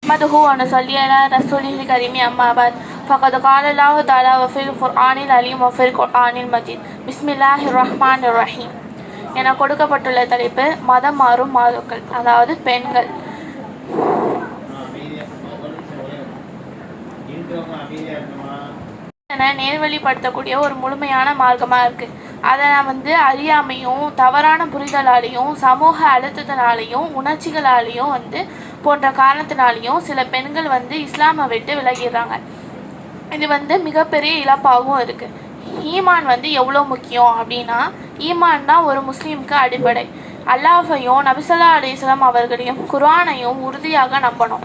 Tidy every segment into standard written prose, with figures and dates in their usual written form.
نحمده ونصلي على رسوله الكريم أما بعد فقد قال الله تعالى وفي القرآن العليم وفي القرآن المجيد بسم الله الرحمن الرحيم. என கொடுக்கப்பட்டுள்ள தலைப்பு மதம் மாறும் மாதுக்கள், அதாவது பெண்கள். நேர்வழிப்படுத்தக்கூடிய ஒரு முழுமையான மார்க்கமாக இருக்குது. அதை அறியாமையும் தவறான புரிதலாலையும் சமூக அழுத்தத்தினாலையும் உணர்ச்சிகளாலையும் போன்ற காரணத்தினாலையும் சில பெண்கள் இஸ்லாமை விட்டு விலகிடுறாங்க. இது மிகப்பெரிய இழப்பாகவும் இருக்குது. ஈமான் எவ்வளோ முக்கியம் அப்படின்னா, ஈமான் தான் ஒரு முஸ்லீமுக்கு அடிப்படை. அல்லாஹையும் நபி ஸல்லல்லாஹு அலைஹி வஸல்லம் அவர்களையும் குர்ஆனையும் உறுதியாக நம்பணும்.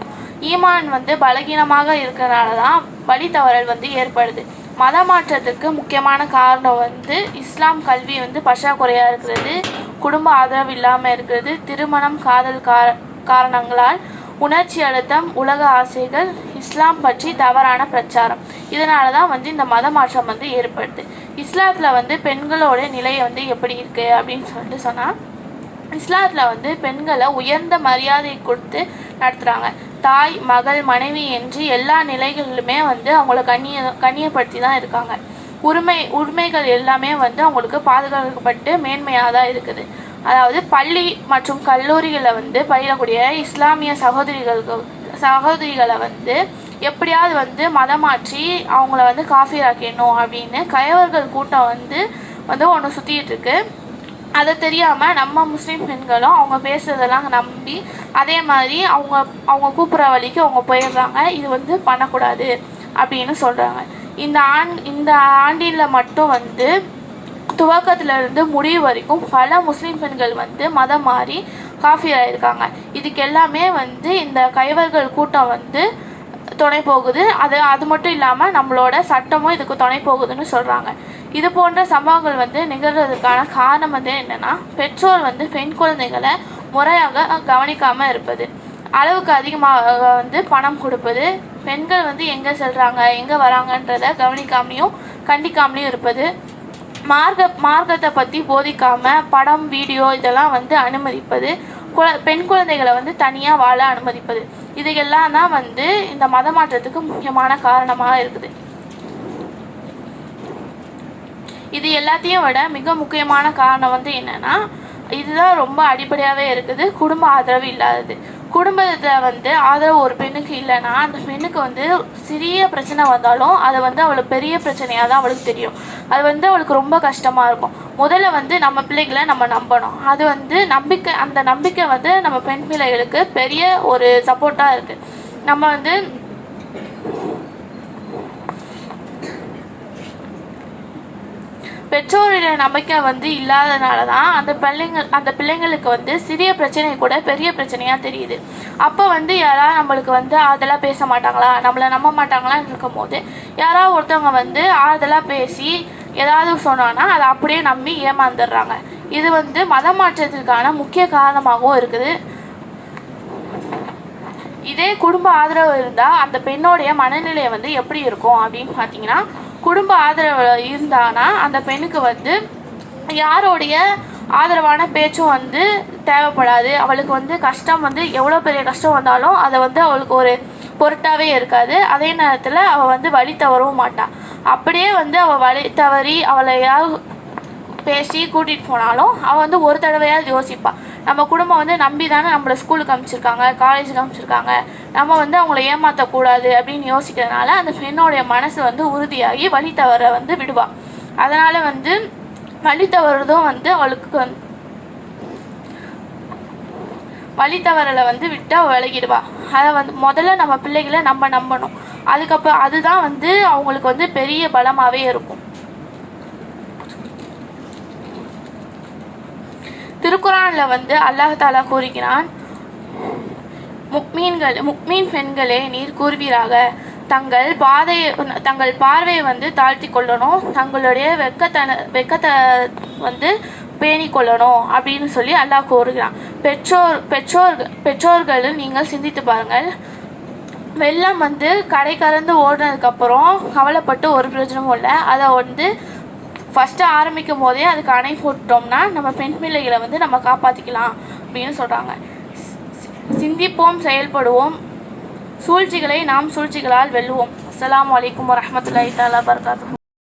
ஈமான் பலகீனமாக இருக்கிறனால தான் வழி தவறல் ஏற்படுது. மத மாற்றத்துக்கு முக்கியமான காரணம் இஸ்லாம் கல்வி பற்றாக்குறையாக இருக்கிறது, குடும்ப ஆதரவு இல்லாமல் இருக்கிறது, திருமணம், காதல் காரணங்களால் உணர்ச்சி அழுத்தம், உலக ஆசைகள், இஸ்லாம் பற்றி தவறான பிரச்சாரம், இதனால தான் இந்த மத மாற்றம் ஏற்படுது. இஸ்லாத்தில் பெண்களோட நிலை எப்படி இருக்குது அப்படின்னு சொன்னால், இஸ்லாத்தில் பெண்களை உயர்ந்த மரியாதை கொடுத்து நடத்துகிறாங்க. தாய், மகள், மனைவி என்று எல்லா நிலைகளிலுமே அவங்கள கண்ணியப்படுத்தி தான் இருக்காங்க. உரிமைகள் எல்லாமே அவங்களுக்கு பாதுகாக்கப்பட்டு மேன்மையாக தான் இருக்குது. அதாவது பள்ளி மற்றும் கல்லூரிகளில் பயிலக்கூடிய இஸ்லாமிய சகோதரிகளை எப்படியாவது மதம் மாற்றி அவங்கள காஃபிராக்கணும் அப்படின்னு கயவர்கள் கூட்டம் ஒன்று சுற்றிட்டு இருக்கு. அதை தெரியாமல் நம்ம முஸ்லீம் பெண்களும் அவங்க பேசுறதெல்லாம் நம்பி அதே மாதிரி அவங்க கூப்பிட்ற வழிக்கு அவங்க போயிடுறாங்க. இது பண்ணக்கூடாது அப்படின்னு சொல்கிறாங்க. இந்த ஆண்டில் மட்டும் துவக்கத்திலிருந்து முடிவு வரைக்கும் பல முஸ்லீம் பெண்கள் மதம் மாறி காஃபிராயிருக்காங்க. இதுக்கு எல்லாமே இந்த கைவர்கள் கூட்டம் துணை போகுது. அது மட்டும் இல்லாமல் நம்மளோட சட்டமும் இதுக்கு துணை போகுதுன்னு சொல்கிறாங்க. இது போன்ற சம்பவங்கள் நிகழ்றதுக்கான காரணம் என்னென்னா, பெற்றோர் பெண் குழந்தைகளை முறையாக கவனிக்காமல் இருப்பது, அளவுக்கு அதிகமாக பணம் கொடுப்பது, பெண்கள் எங்கே செல்கிறாங்க எங்கே வராங்கன்றதை கவனிக்காமையும் கண்டிக்காமலையும் இருப்பது, மார்க்கத்தை பற்றி போதிக்காமல் படம், வீடியோ இதெல்லாம் அனுமதிப்பது, பெண் குழந்தைகளை தனியாக வாழ அனுமதிப்பது, இதையெல்லாம் தான் இந்த மத மாற்றத்துக்கு முக்கியமான காரணமாக இருக்குது. இது எல்லாத்தையும் விட மிக முக்கியமான காரணம் என்னென்னா, இதுதான் ரொம்ப அடிப்படையாகவே இருக்குது, குடும்ப ஆதரவு இல்லாதது. குடும்பத்தில் ஆதரவு ஒரு பெண்ணுக்கு இல்லைன்னா, அந்த பெண்ணுக்கு சிறிய பிரச்சனை வந்தாலும் அதை அவளுக்கு பெரிய பிரச்சனையாக தான் அவளுக்கு தெரியும். அது அவளுக்கு ரொம்ப கஷ்டமாக இருக்கும். முதல்ல நம்ம பிள்ளைகளை நம்ம நம்பணும். அது அந்த நம்பிக்கை நம்ம பெண் பிள்ளைகளுக்கு பெரிய ஒரு சப்போர்ட்டாக இருக்குது. நம்ம பெற்றோருடைய நம்பிக்கை இல்லாதனால தான் அந்த பிள்ளைங்களுக்கு சிறிய பிரச்சனை கூட பெரிய பிரச்சனையாக தெரியுது. அப்போ யாராவது நம்மளுக்கு அதெல்லாம் பேச மாட்டாங்களா, நம்மளை நம்ப மாட்டாங்களான்னு இருக்கும் போது யாராவது ஒருத்தவங்க ஆறுதலாக பேசி ஏதாவது சொன்னான்னா அதை அப்படியே நம்பி ஏமாந்துடுறாங்க. இது மத மாற்றத்திற்கான முக்கிய காரணமாகவும் இருக்குது. இதே குடும்ப ஆதரவு இருந்தால் அந்த பெண்ணோடைய மனநிலை எப்படி இருக்கும் அப்படின்னு பார்த்தீங்கன்னா, குடும்ப ஆதரவு இருந்தானா அந்த பெண்ணுக்கு யாரோடைய ஆதரவான பேச்சும் தேவைப்படாது. அவளுக்கு கஷ்டம் எவ்வளோ பெரிய கஷ்டம் வந்தாலும் அதை அவளுக்கு ஒரு பொருட்டாகவே இருக்காது. அதே நேரத்தில் அவள் வழி தவறவும் மாட்டாள். அப்படியே அவள் வழி தவறி அவளை யாரும் பேசி கூட்டிகிட்டு போனாலும் அவள் ஒரு தடவையாவது யோசிப்பாள். நம்ம குடும்பம் நம்பி தானே நம்மளை ஸ்கூலுக்கு அனுப்பிச்சிருக்காங்க, காலேஜுக்கு அனுப்பிச்சிருக்காங்க, நம்ம அவங்கள ஏமாற்றக்கூடாது அப்படின்னு யோசிக்கிறதுனால அந்த பெண்ணோடைய மனசு உறுதியாகி வழி தவற விடுவாள். அதனால் வழி தவறுதும் அவளுக்கு வழி தவறலை விட்டு அவள் விலகிடுவா. அதை முதல்ல நம்ம பிள்ளைகளை நம்ம நம்பணும். அதுக்கப்புறம் அதுதான் அவங்களுக்கு பெரிய பலமாகவே இருக்கும். திருக்குரானில் அல்லாஹ் தாலா கூறுகிறான், முக்மீன் பெண்களே நீர் கூறுவீராக, தங்கள் பார்வையை தாழ்த்தி கொள்ளணும், தங்களுடைய வெக்கத்தை பேணி கொள்ளணும் அப்படின்னு சொல்லி அல்லாஹ் கூறுகிறான். பெற்றோர்கள் நீங்கள் சிந்தித்து பாருங்கள். வெள்ளம் கரை கறந்து ஓடுனதுக்கப்புறம் கவலைப்பட்டு ஒரு பிரயோஜனமும் இல்லை. அதை ஃபஸ்ட்டு ஆரம்பிக்கும் போதே அதுக்கு அணை போட்டோம்னா நம்ம பெண் பிள்ளைகளை நம்ம காப்பாற்றிக்கலாம் அப்படின்னு சொல்கிறாங்க. சிந்திப்போம், செயல்படுவோம். சூழ்ச்சிகளை நாம் சூழ்ச்சிகளால் வெல்லுவோம். அஸ்ஸலாமு அலைக்கும் வரஹ்மத்துல்லாஹி தஆலா வபரகாத்துஹு.